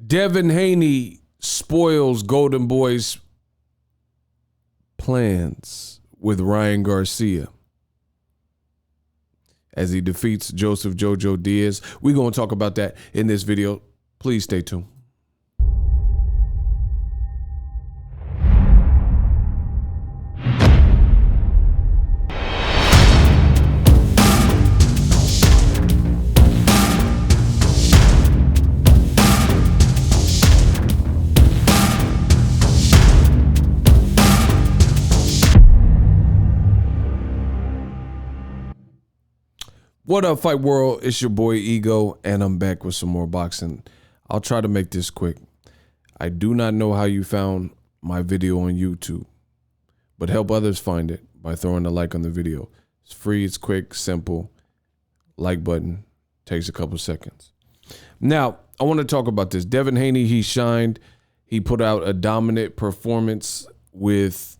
Devin Haney spoils Golden Boy's plans with Ryan Garcia as he defeats Joseph Jojo Diaz. We're going to talk about that in this video. Please stay tuned. What up, Fight World? It's your boy Ego, and I'm back with some more boxing. I'll try to make this quick. I do not know how you found my video on YouTube, but help others find it by throwing a like on the video. It's free, it's quick, simple. Like button, takes a couple seconds. Now, I want to talk about this. Devin Haney, he shined. He put out a dominant performance with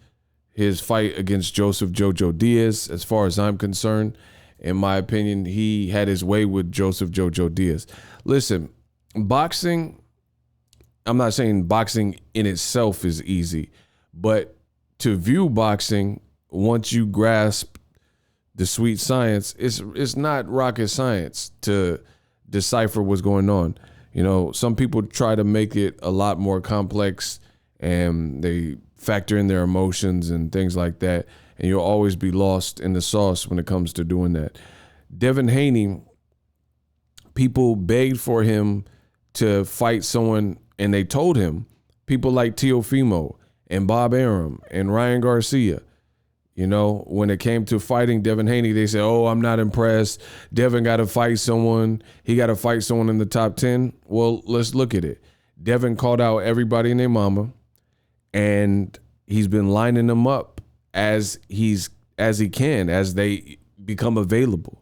his fight against Joseph Jojo Diaz, as far as I'm concerned. In my opinion, he had his way with Joseph Jojo Diaz. Listen, boxing, I'm not saying boxing in itself is easy, but to view boxing, once you grasp the sweet science, it's not rocket science to decipher what's going on. You know, some people try to make it a lot more complex and they factor in their emotions and things like that. And you'll always be lost in the sauce when it comes to doing that. Devin Haney, people begged for him to fight someone, and they told him, people like Teofimo and Bob Arum and Ryan Garcia, you know, when it came to fighting Devin Haney, they said, oh, I'm not impressed. Devin got to fight someone. He got to fight someone in the top 10. Well, let's look at it. Devin called out everybody and their mama, and he's been lining them up as he can, as they become available,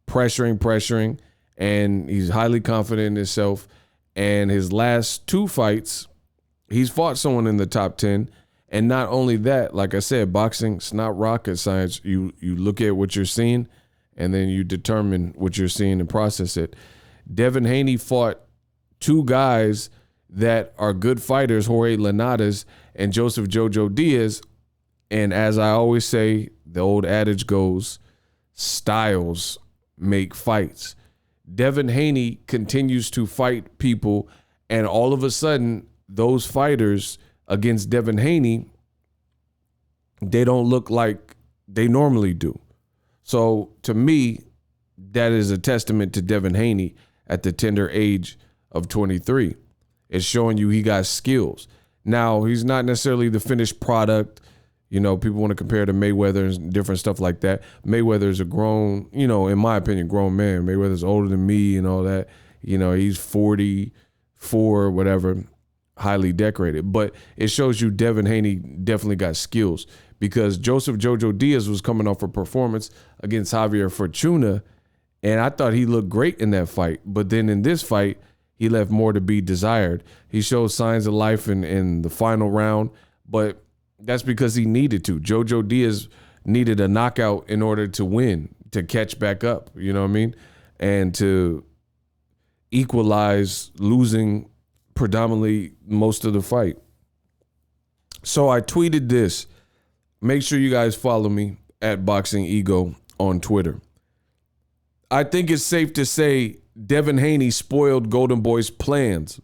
pressuring, and he's highly confident in himself. And his last two fights, he's fought someone in the top 10. And not only that, like I said, boxing, it's not rocket science. You look at what you're seeing, and then you determine what you're seeing and process it. Devin Haney fought two guys that are good fighters, Jorge Linares and Joseph Jojo Diaz. And as I always say, the old adage goes, styles make fights. Devin Haney continues to fight people, and all of a sudden, those fighters against Devin Haney, they don't look like they normally do. So to me, that is a testament to Devin Haney at the tender age of 23. It's showing you he got skills. Now, he's not necessarily the finished product. You know, people want to compare to Mayweather and different stuff like that. Mayweather's a grown, you know, in my opinion, grown man. Mayweather's older than me and all that. You know, he's 44, whatever, highly decorated. But it shows you Devin Haney definitely got skills, because Joseph Jojo Diaz was coming off a performance against Javier Fortuna, and I thought he looked great in that fight. But then in this fight, he left more to be desired. He showed signs of life in the final round, but that's because he needed to. Jojo Diaz needed a knockout in order to win, to catch back up, you know what I mean? And to equalize losing predominantly most of the fight. So I tweeted this. Make sure you guys follow me at Boxingego on Twitter. I think it's safe to say Devin Haney spoiled Golden Boy's plans,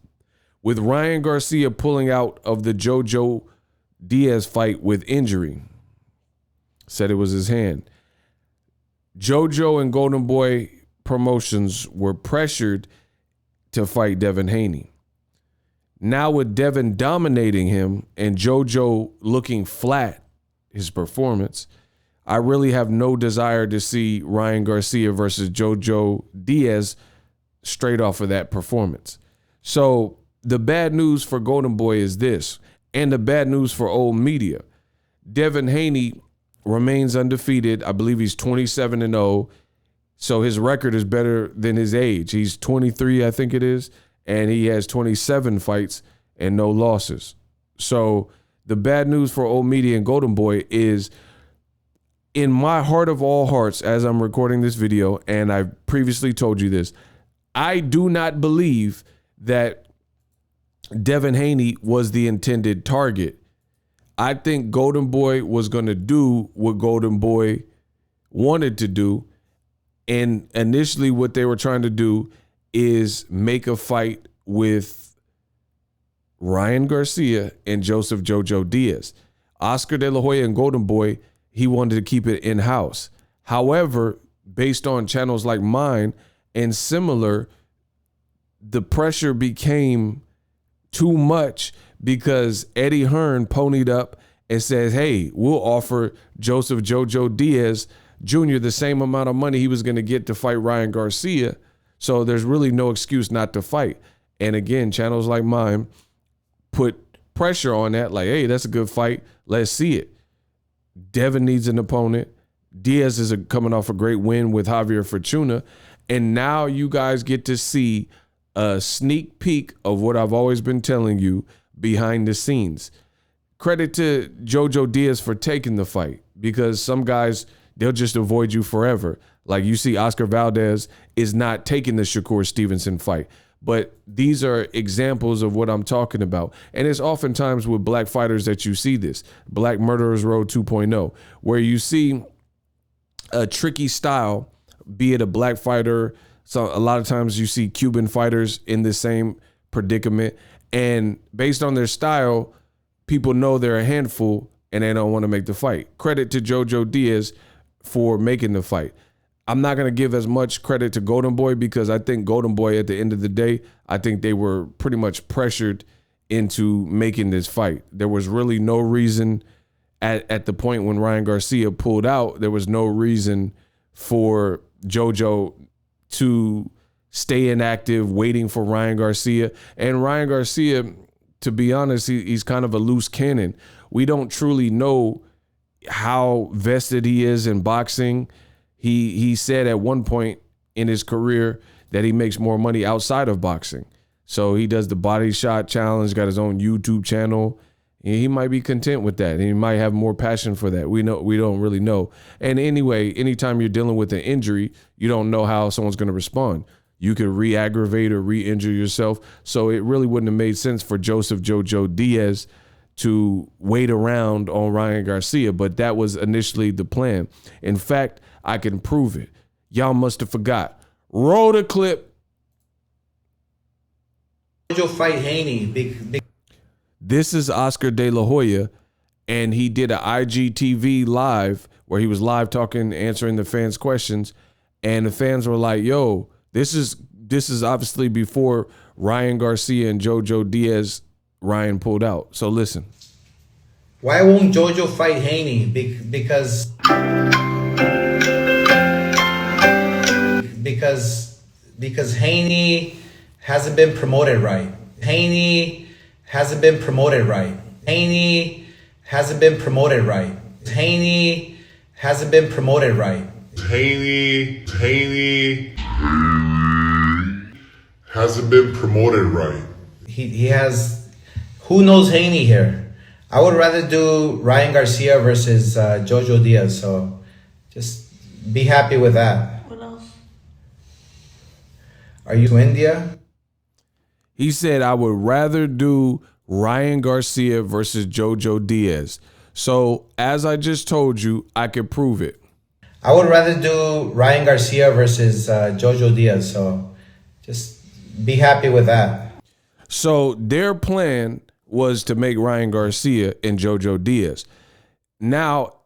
with Ryan Garcia pulling out of the Jojo Diaz fight with injury. Said it was his hand. Jojo and Golden Boy Promotions were pressured to fight Devin Haney. Now with Devin dominating him and Jojo looking flat, his performance, I really have no desire to see Ryan Garcia versus Jojo Diaz straight off of that performance. So the bad news for Golden Boy is this, and the bad news for old media. Devin Haney remains undefeated. I believe he's 27-0. So his record is better than his age. He's 23, I think it is, and he has 27 fights and no losses. So the bad news for old media and Golden Boy is, in my heart of all hearts, as I'm recording this video, and I've previously told you this, I do not believe that Devin Haney was the intended target. I think Golden Boy was going to do what Golden Boy wanted to do. And initially what they were trying to do is make a fight with Ryan Garcia and Joseph Jojo Diaz. Oscar De La Hoya and Golden Boy, he wanted to keep it in-house. However, based on channels like mine and similar, the pressure became too much because Eddie Hearn ponied up and says, hey, we'll offer Joseph Jojo Diaz Jr. the same amount of money he was going to get to fight Ryan Garcia. So there's really no excuse not to fight. And again, channels like mine put pressure on that, like, hey, that's a good fight. Let's see it. Devin needs an opponent. Diaz is coming off a great win with Javier Fortuna. And now you guys get to see a sneak peek of what I've always been telling you behind the scenes. Credit to Jojo Diaz for taking the fight, because some guys, they'll just avoid you forever. Like you see Oscar Valdez is not taking the Shakur Stevenson fight. But these are examples of what I'm talking about. And it's oftentimes with black fighters that you see this. Black Murderers Road 2.0, where you see a tricky style, be it a black fighter. So a lot of times you see Cuban fighters in the same predicament. And based on their style, people know they're a handful and they don't want to make the fight. Credit to Jojo Diaz for making the fight. I'm not going to give as much credit to Golden Boy, because I think Golden Boy, at the end of the day, I think they were pretty much pressured into making this fight. There was really no reason at the point when Ryan Garcia pulled out, there was no reason for Jojo to stay inactive, waiting for Ryan Garcia. And Ryan Garcia, to be honest, he's kind of a loose cannon. We don't truly know how vested he is in boxing. He said at one point in his career that he makes more money outside of boxing. So he does the body shot challenge, got his own YouTube channel. He might be content with that. He might have more passion for that. We don't really know. And anyway, anytime you're dealing with an injury, you don't know how someone's going to respond. You could re-aggravate or re-injure yourself. So it really wouldn't have made sense for Joseph Jojo Diaz to wait around on Ryan Garcia, but that was initially the plan. In fact, I can prove it. Y'all must have forgot. Roll the clip. Jojo fight Haney. Big. This is Oscar De La Hoya, and he did an IGTV live where he was live talking, answering the fans' questions, and the fans were like, yo, this is obviously before Ryan Garcia and Jojo Diaz, Ryan pulled out. So listen. Why won't Jojo fight Haney? Because Haney hasn't been promoted right. Haney hasn't been promoted right. Haney hasn't been promoted right. Haney hasn't been promoted right. Haney hasn't been promoted right. He has, who knows Haney here? I would rather do Ryan Garcia versus Jojo Diaz. So just be happy with that. What else? Are you to India? He said, I would rather do Ryan Garcia versus Jojo Diaz. So as I just told you, I could prove it. I would rather do Ryan Garcia versus Jojo Diaz. So just be happy with that. So their plan was to make Ryan Garcia and Jojo Diaz. Now,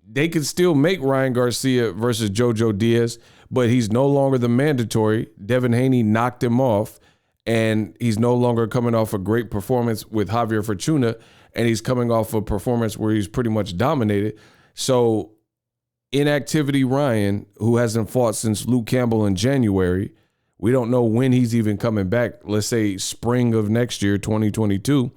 they could still make Ryan Garcia versus Jojo Diaz, but he's no longer the mandatory. Devin Haney knocked him off, and he's no longer coming off a great performance with Javier Fortuna, and he's coming off a performance where he's pretty much dominated. So inactivity Ryan, who hasn't fought since Luke Campbell in January, we don't know when he's even coming back. Let's say spring of next year, 2022.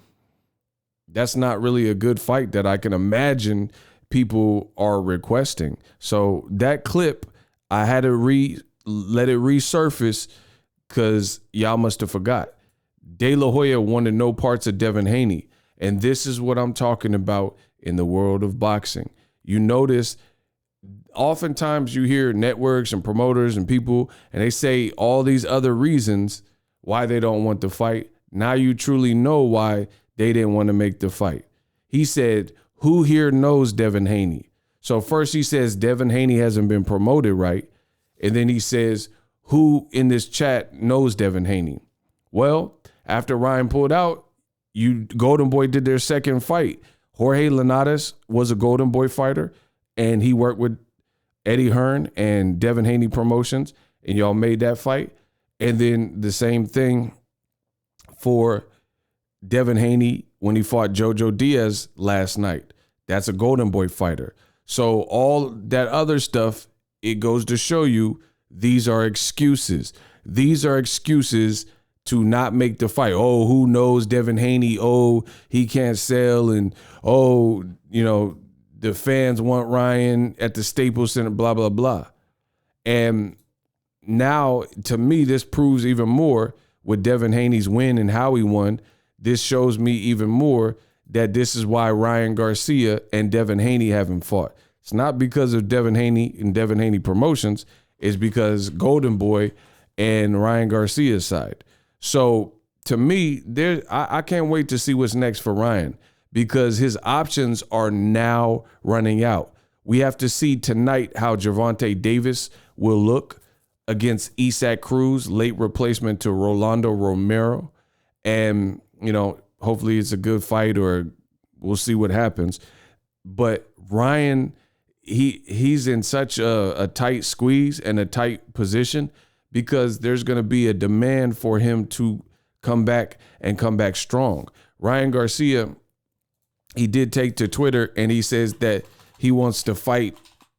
That's not really a good fight that I can imagine people are requesting. So that clip, I had to let it resurface because y'all must have forgot. De La Hoya wanted no parts of Devin Haney. And this is what I'm talking about in the world of boxing. You notice oftentimes you hear networks and promoters and people, and they say all these other reasons why they don't want the fight. Now you truly know why they didn't want to make the fight. He said, who here knows Devin Haney? So first he says Devin Haney hasn't been promoted right. And then he says, who in this chat knows Devin Haney? Well, after Ryan pulled out, Golden Boy did their second fight. Jorge Linares was a Golden Boy fighter, and he worked with Eddie Hearn and Devin Haney Promotions, and y'all made that fight. And then the same thing for Devin Haney when he fought Jojo Diaz last night. That's a Golden Boy fighter. So all that other stuff, it goes to show you these are excuses. These are excuses to not make the fight. Oh, who knows Devin Haney? Oh, he can't sell. And, oh, the fans want Ryan at the Staples Center, blah, blah, blah. And now, to me, this proves even more with Devin Haney's win and how he won. This shows me even more that this is why Ryan Garcia and Devin Haney haven't fought. It's not because of Devin Haney and Devin Haney Promotions. It's because Golden Boy and Ryan Garcia's side. So to me, I can't wait to see what's next for Ryan because his options are now running out. We have to see tonight how Gervonta Davis will look against Isaac Cruz, late replacement to Rolando Romero. And, hopefully it's a good fight or we'll see what happens. But Ryan, he's in such a tight squeeze and a tight position because there's going to be a demand for him to come back and come back strong. Ryan Garcia, he did take to Twitter and he says that he wants to fight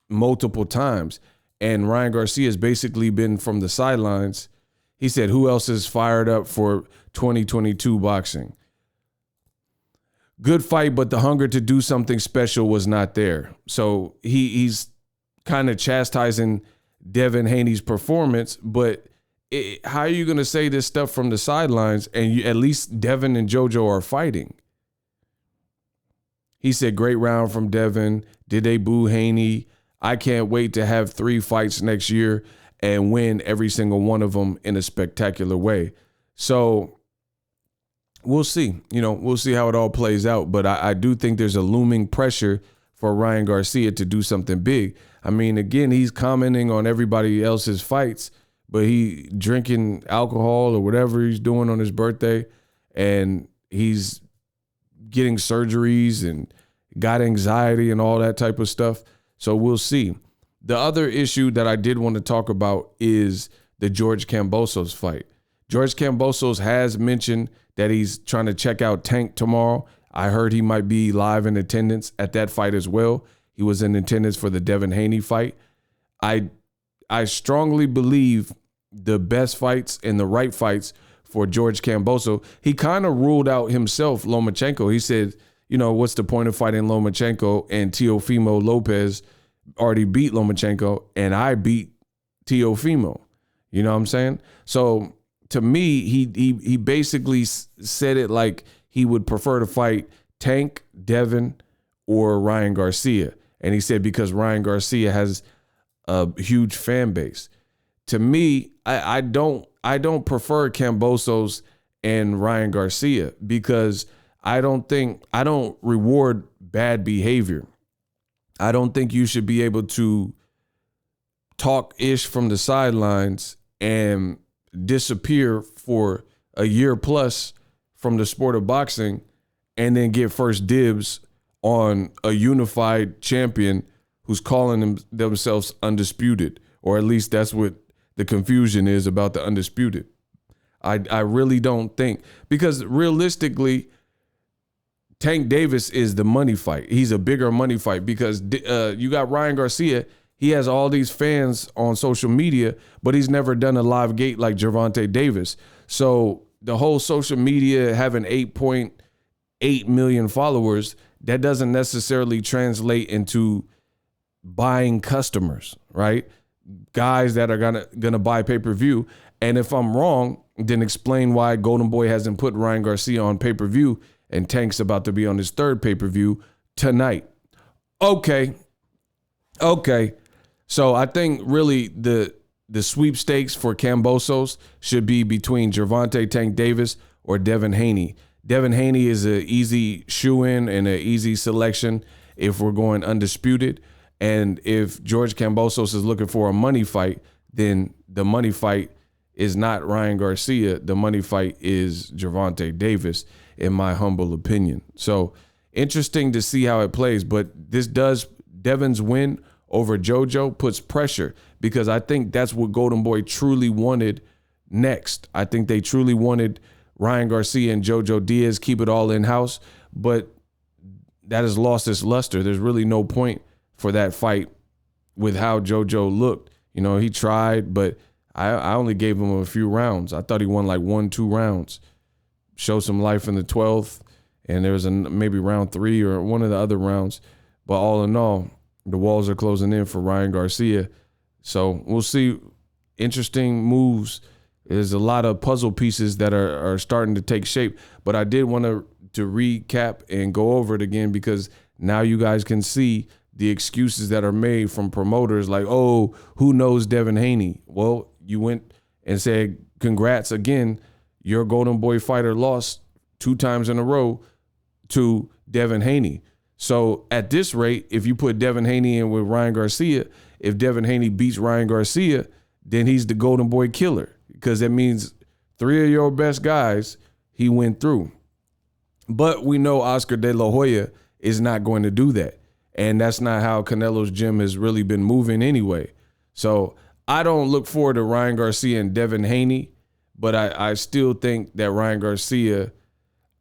multiple times. And Ryan Garcia has basically been from the sidelines. He said, who else is fired up for 2022 boxing? Good fight, but the hunger to do something special was not there. So he's kind of chastising Devin Haney's performance, but how are you going to say this stuff from the sidelines and at least Devin and JoJo are fighting? He said, great round from Devin. Did they boo Haney? I can't wait to have 3 fights next year and win every single one of them in a spectacular way. So we'll see. We'll see how it all plays out. But I do think there's a looming pressure for Ryan Garcia to do something big. I mean, again, he's commenting on everybody else's fights, but he drinking alcohol or whatever he's doing on his birthday, and he's getting surgeries and got anxiety and all that type of stuff. So we'll see. The other issue that I did want to talk about is the George Kambosos fight. George Kambosos has mentioned that he's trying to check out Tank tomorrow. I heard he might be live in attendance at that fight as well. He was in attendance for the Devin Haney fight. I strongly believe the best fights and the right fights for George Kambosos. He kind of ruled out himself Lomachenko. He said, what's the point of fighting Lomachenko, and Teofimo Lopez already beat Lomachenko and I beat Teofimo. You know what I'm saying? So to me, he basically said it like he would prefer to fight Tank, Devin, or Ryan Garcia. And he said because Ryan Garcia has a huge fan base. To me, I don't prefer Kambosos and Ryan Garcia because I don't reward bad behavior. I don't think you should be able to talk ish from the sidelines and disappear for a year plus from the sport of boxing and then get first dibs on a unified champion who's calling themselves undisputed, or at least that's what the confusion is about the undisputed. I really don't think, because realistically, Tank Davis is the money fight. He's a bigger money fight because you got Ryan Garcia. He has all these fans on social media, but he's never done a live gate like Gervonta Davis. So the whole social media having 8.8 million followers, that doesn't necessarily translate into buying customers, right? Guys that are gonna buy pay-per-view. And if I'm wrong, then explain why Golden Boy hasn't put Ryan Garcia on pay-per-view and Tank's about to be on his 3rd pay-per-view tonight. Okay. So I think really the sweepstakes for Kambosos should be between Gervonta Tank Davis or Devin Haney. Devin Haney is an easy shoe-in and an easy selection if we're going undisputed. And if George Kambosos is looking for a money fight, then the money fight is not Ryan Garcia. The money fight is Gervonta Davis, in my humble opinion. So interesting to see how it plays. But this does, Devin's win over JoJo puts pressure, because I think that's what Golden Boy truly wanted next. I think they truly wanted Ryan Garcia and JoJo Diaz keep it all in-house, but that has lost its luster. There's really no point for that fight with how JoJo looked. You know, he tried, but I only gave him a few rounds. I thought he won like 1-2 rounds. Showed some life in the 12th, and there was maybe round 3 or one of the other rounds. But all in all, the walls are closing in for Ryan Garcia. So we'll see. Interesting moves. There's a lot of puzzle pieces that are starting to take shape. But I did want to recap and go over it again, because now you guys can see the excuses that are made from promoters like, oh, who knows Devin Haney? Well, you went and said, congrats again. Your Golden Boy fighter lost 2 times in a row to Devin Haney. So at this rate, if you put Devin Haney in with Ryan Garcia, if Devin Haney beats Ryan Garcia, then he's the Golden Boy killer, because that means 3 of your best guys he went through. But we know Oscar De La Hoya is not going to do that. And that's not how Canelo's gym has really been moving anyway. So I don't look forward to Ryan Garcia and Devin Haney, but I still think that Ryan Garcia,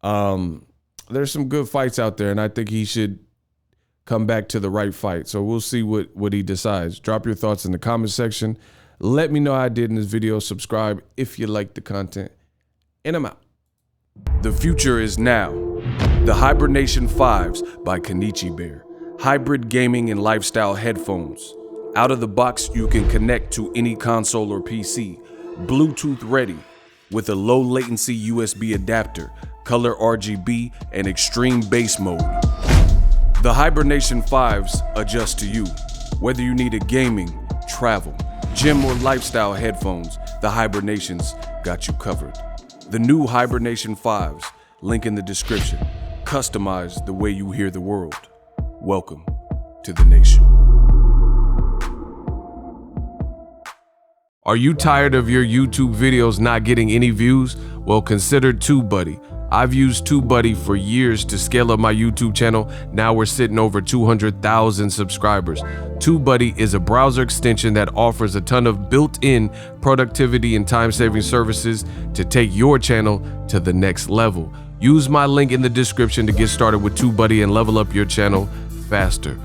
there's some good fights out there, and I think he should come back to the right fight. So we'll see what he decides. Drop your thoughts in the comment section. Let me know how I did in this video. Subscribe if you like the content. And I'm out. The future is now. The Hibernation 5s by Kenichi Bear. Hybrid gaming and lifestyle headphones. Out of the box, you can connect to any console or PC. Bluetooth ready with a low latency USB adapter, color RGB, and extreme bass mode. The Hibernation 5s adjust to you. Whether you need a gaming, travel, gym, or lifestyle headphones, the Hibernations got you covered. The new Hibernation 5s, link in the description. Customize the way you hear the world. Welcome to the nation. Are you tired of your YouTube videos not getting any views? Well, consider TubeBuddy. I've used TubeBuddy for years to scale up my YouTube channel. Now we're sitting over 200,000 subscribers. TubeBuddy is a browser extension that offers a ton of built-in productivity and time-saving services to take your channel to the next level. Use my link in the description to get started with TubeBuddy and level up your channel faster.